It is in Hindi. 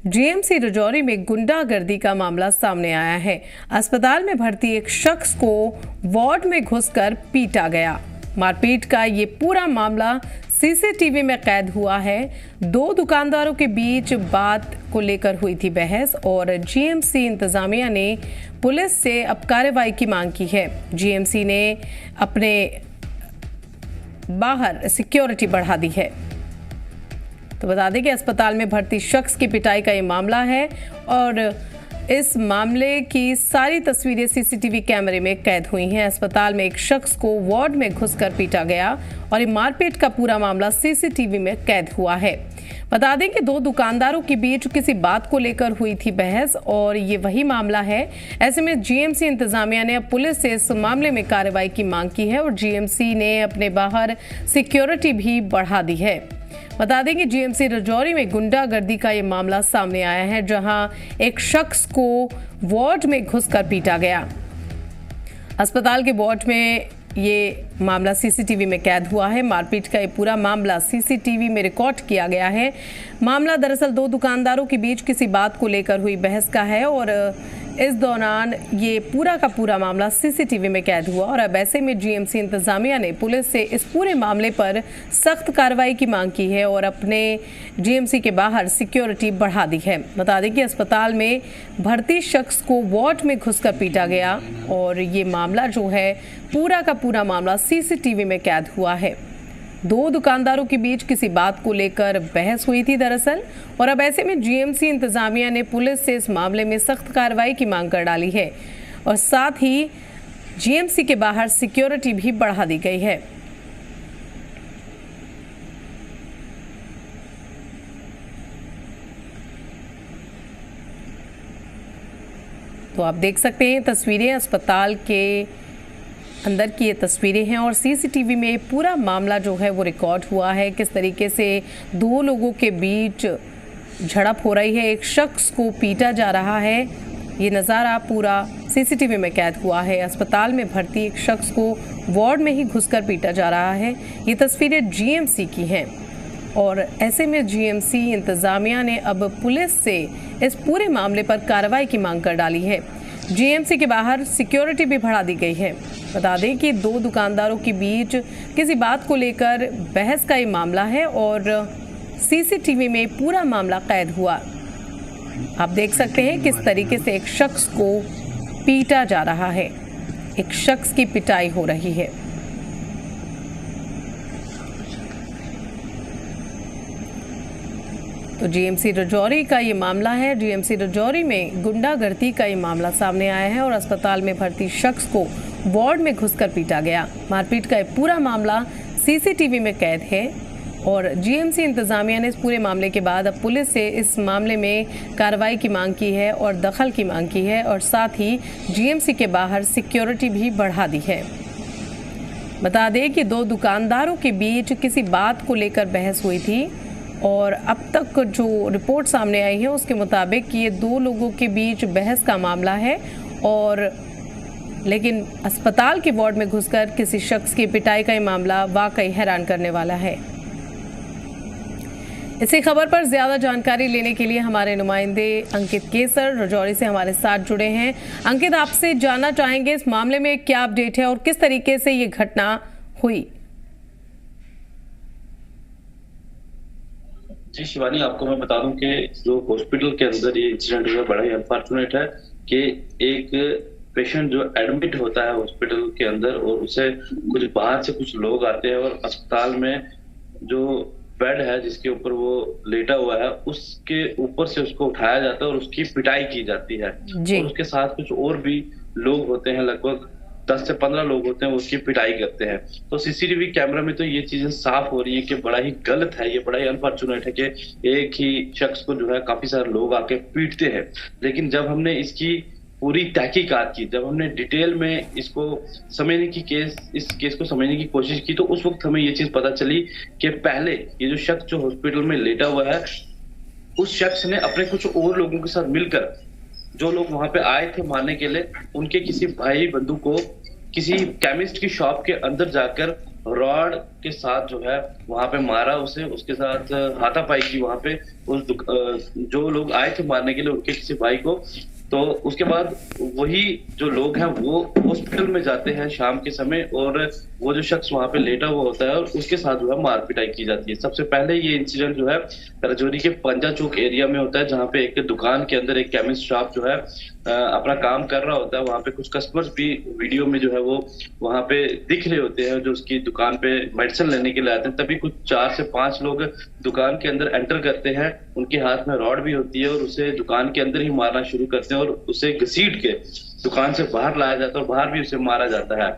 जीएमसी राजौरी में गुंडागर्दी का मामला सामने आया है। अस्पताल में भर्ती एक शख्स को वार्ड में घुसकर पीटा गया। मारपीट का ये पूरा मामला सीसीटीवी में कैद हुआ है। दो दुकानदारों के बीच बात को लेकर हुई थी बहस और जीएमसी इंतजामिया ने पुलिस से अब कार्रवाई की मांग की है। जीएमसी ने अपने बाहर सिक्योरिटी बढ़ा दी है। तो बता दें कि अस्पताल में भर्ती शख्स की पिटाई का ये मामला है और इस मामले की सारी तस्वीरें सीसीटीवी कैमरे में कैद हुई हैं। अस्पताल में एक शख्स को वार्ड में घुसकर पीटा गया और ये मारपीट का पूरा मामला सीसीटीवी में कैद हुआ है। बता दें कि दो दुकानदारों के बीच किसी बात को लेकर हुई थी बहस और ये वही मामला है। ऐसे में जीएमसी इंतजामिया ने अब पुलिस से इस मामले में कार्रवाई की मांग की है और जीएमसी ने अपने बाहर सिक्योरिटी भी बढ़ा दी है। बता दें कि जीएमसी राजौरी में गुंडागर्दी का ये मामला सामने आया है, जहां एक शख्स को वार्ड में घुसकर पीटा गया। अस्पताल के वार्ड में ये मामला सीसीटीवी में कैद हुआ है। मारपीट का ये पूरा मामला सीसीटीवी में रिकॉर्ड किया गया है। मामला दरअसल दो दुकानदारों के बीच किसी बात को लेकर हुई बहस का है और इस दौरान ये पूरा का पूरा मामला सीसीटीवी में कैद हुआ और अब ऐसे में जीएमसी इंतजामिया ने पुलिस से इस पूरे मामले पर सख्त कार्रवाई की मांग की है और अपने जीएमसी के बाहर सिक्योरिटी बढ़ा दी है। बता दें कि अस्पताल में भर्ती शख्स को वार्ड में घुसकर पीटा गया और ये मामला जो है पूरा का पूरा मामला सीसीटीवी में कैद हुआ है। दो दुकानदारों के बीच किसी बात को लेकर बहस हुई थी दरअसल और अब ऐसे में जीएमसी इंतजामिया ने पुलिस से इस मामले में सख्त कार्रवाई की मांग कर डाली है और साथ ही जीएमसी के बाहर सिक्योरिटी भी बढ़ा दी गई है। तो आप देख सकते हैं तस्वीरें अस्पताल के अंदर की ये तस्वीरें हैं और सीसीटीवी में पूरा मामला जो है वो रिकॉर्ड हुआ है। किस तरीके से दो लोगों के बीच झड़प हो रही है, एक शख्स को पीटा जा रहा है, ये नज़ारा पूरा सीसीटीवी में कैद हुआ है। अस्पताल में भर्ती एक शख्स को वार्ड में ही घुसकर पीटा जा रहा है। ये तस्वीरें जीएमसी की हैं और ऐसे में जीएमसी इंतजामिया ने अब पुलिस से इस पूरे मामले पर कार्रवाई की मांग कर डाली है। जीएमसी के बाहर सिक्योरिटी भी बढ़ा दी गई है। बता दें कि दो दुकानदारों के बीच किसी बात को लेकर बहस का ये मामला है और सीसीटीवी में पूरा मामला कैद हुआ। आप देख सकते हैं किस तरीके से एक शख्स को पीटा जा रहा है, एक शख्स की पिटाई हो रही है। तो जीएमसी राजौरी का ये मामला है। जीएमसी राजौरी में गुंडागर्दी का ये मामला सामने आया है और अस्पताल में भर्ती शख्स को वार्ड में घुसकर पीटा गया। मारपीट का ये पूरा मामला सीसीटीवी में कैद है और जीएमसी इंतजामिया ने इस पूरे मामले के बाद अब पुलिस से इस मामले में कार्रवाई की मांग की है और दखल की मांग की है और साथ ही जीएमसी के बाहर सिक्योरिटी भी बढ़ा दी है। बता दें कि दो दुकानदारों के बीच किसी बात को लेकर बहस हुई थी और अब तक जो रिपोर्ट सामने आई है उसके मुताबिक ये दो लोगों के बीच बहस का मामला है और लेकिन अस्पताल के वार्ड में घुसकर किसी शख्स की पिटाई का ये मामला वाकई हैरान करने वाला है। इसी खबर पर ज्यादा जानकारी लेने के लिए हमारे नुमाइंदे अंकित केसर राजौरी से हमारे साथ जुड़े हैं। अंकित, आपसे जानना चाहेंगे इस मामले में क्या अपडेट है और किस तरीके से ये घटना हुई? जी शिवानी, आपको मैं बता दूं कि जो हॉस्पिटल के अंदर ये इंसिडेंट हुआ बड़ा ही अनफॉर्चुनेट है कि एक पेशेंट जो एडमिट होता है हॉस्पिटल के अंदर और उसे कुछ बाहर से कुछ लोग आते हैं और अस्पताल में जो बेड है जिसके ऊपर वो लेटा हुआ है उसके ऊपर से उसको उठाया जाता है और उसकी पिटाई की जाती है और उसके साथ कुछ और भी लोग होते हैं, लगभग 10 से 15 लोग होते हैं, उसकी पिटाई करते हैं। तो सीसीटीवी कैमरा में तो ये चीजें साफ हो रही है कि बड़ा ही गलत है, ये बड़ा ही अनफॉर्चुनेट है कि एक ही शख्स को जो है काफी सारे लोग आके पीटते हैं। लेकिन जब हमने इसकी पूरी तहकीकात की, जब हमने डिटेल में इसको समझने की इस केस को समझने की कोशिश की तो उस वक्त हमें ये चीज पता चली कि पहले ये जो शख्स जो हॉस्पिटल में लेटा हुआ है उस शख्स ने अपने कुछ और लोगों के साथ मिलकर, जो लोग वहां पे आए थे मारने के लिए, उनके किसी भाई बंधु को किसी केमिस्ट की शॉप के अंदर जाकर रॉड के साथ जो है वहां पे मारा उसे, उसके साथ हाथापाई की वहां पे जो लोग आए थे मारने के लिए उनके किसी भाई को। तो उसके बाद वही जो लोग हैं वो हॉस्पिटल में जाते हैं शाम के समय, और वो जो शख्स वहां पे लेटा हुआ होता है और उसके साथ जो है मार पिटाई की जाती है। सबसे पहले ये इंसिडेंट जो है राजौरी के पंजा चौक एरिया में होता है, जहाँ पे एक दुकान के अंदर एक केमिस्ट शॉप जो है अपना काम कर रहा होता है। वहां पे कुछ कस्टमर्स भी वीडियो में जो है वो वहां पे दिख रहे होते हैं, जो उसकी दुकान पे मेडिसिन लेने के लिए आते हैं। तभी कुछ 4 से 5 लोग दुकान के अंदर एंटर करते हैं, उनके हाथ में रॉड भी होती है और उसे दुकान के अंदर ही मारना शुरू करते हैं और उसे घसीट के दुकान से बाहर लाया जाता है और बाहर भी उसे मारा जाता है।